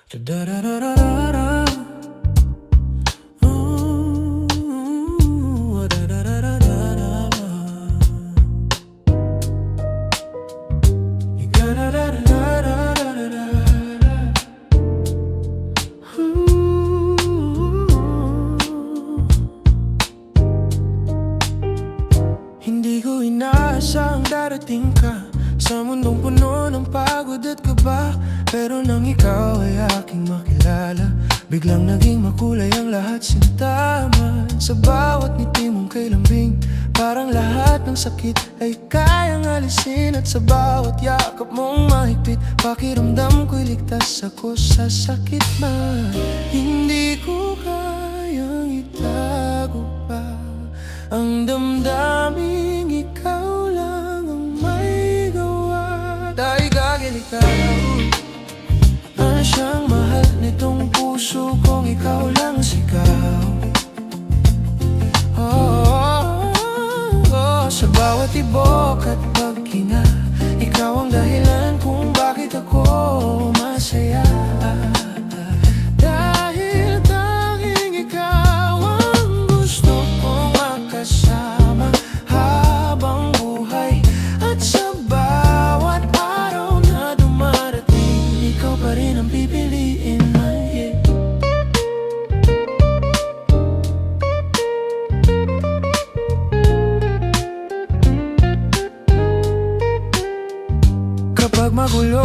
Da-da-da-da-da-da. Ooh, da-da-da-da-da-da. Da-da-da-da-da-da-da. Ooh. Hindi ko inaasang darating ka sa mundong puno ng pagod at kaba. Pero nang ikaw ay aking makilala, biglang naging makulay ang lahat sintaman. Sa bawat ngiti mong kay lambing, parang lahat ng sakit ay kayang alisin. At sa bawat yakap mong mahigpit, pakiramdam ko'y ligtas ako sa sakit man. Hindi ko kayang itago pa ang damdaming ikaw lang ang may gawa. Dahil gagil ikaw siyang mahal nitong puso kong ikaw lang sigaw. Sa bawat tibok at paghinga, ikaw ang dahilan kung bakit ako masaya. Dahil tanging ikaw ang gusto kong makasama habang buhay. At sa bawat araw na dumarating, ikaw pa rin ang pipiliin man, yeah. Kapag magulo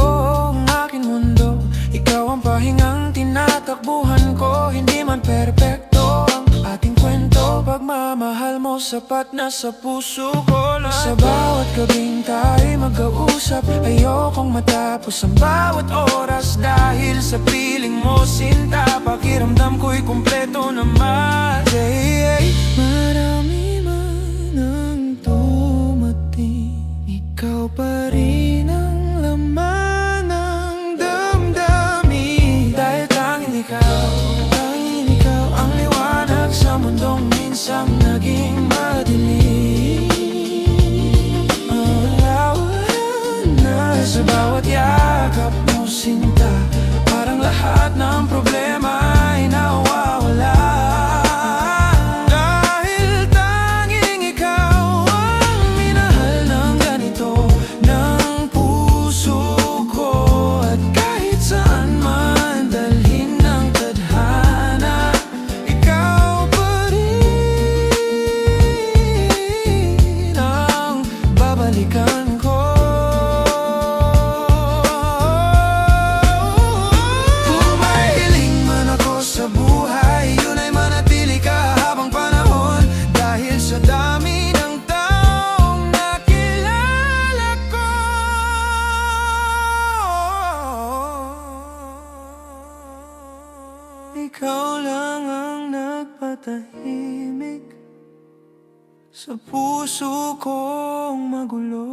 ang aking mundo, ikaw ang pahingang tinatakbuhan ko. Hindi man perpekto ang ating kwento, pagmamahal mo sapat na sa puso ko lang. Sa bawat gabing tayo'y mag-uusap, ayokong matapos ang bawat oras. Dahil sa piling mo sinta, pakiramdam ko'y kumpleto naman. Marami man ang dumating, ikaw pa rin ang laman ng damdamin. Dahil tanging ikaw ang liwanag sa mundong minsang naging madilim. Sa bawat yakap mo sinta, parang lahat ng problema ay nawawala. Dahil tanging ikaw ang minahal ng ganito ng puso ko. At kahit saan man dalhin ng tadhana, ikaw pa rin ang babalikan ko. Ikaw lang ang nagpatahimik sa puso kong magulo.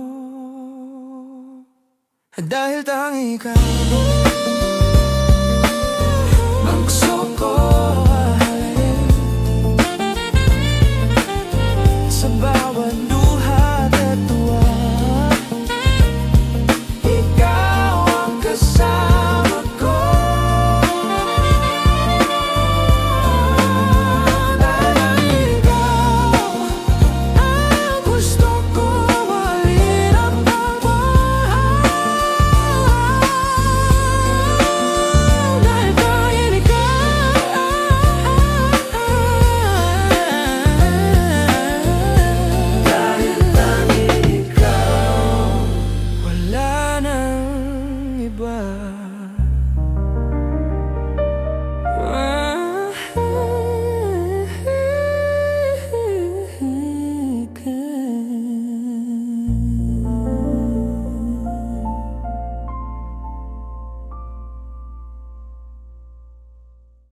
Dahil tanging ikaw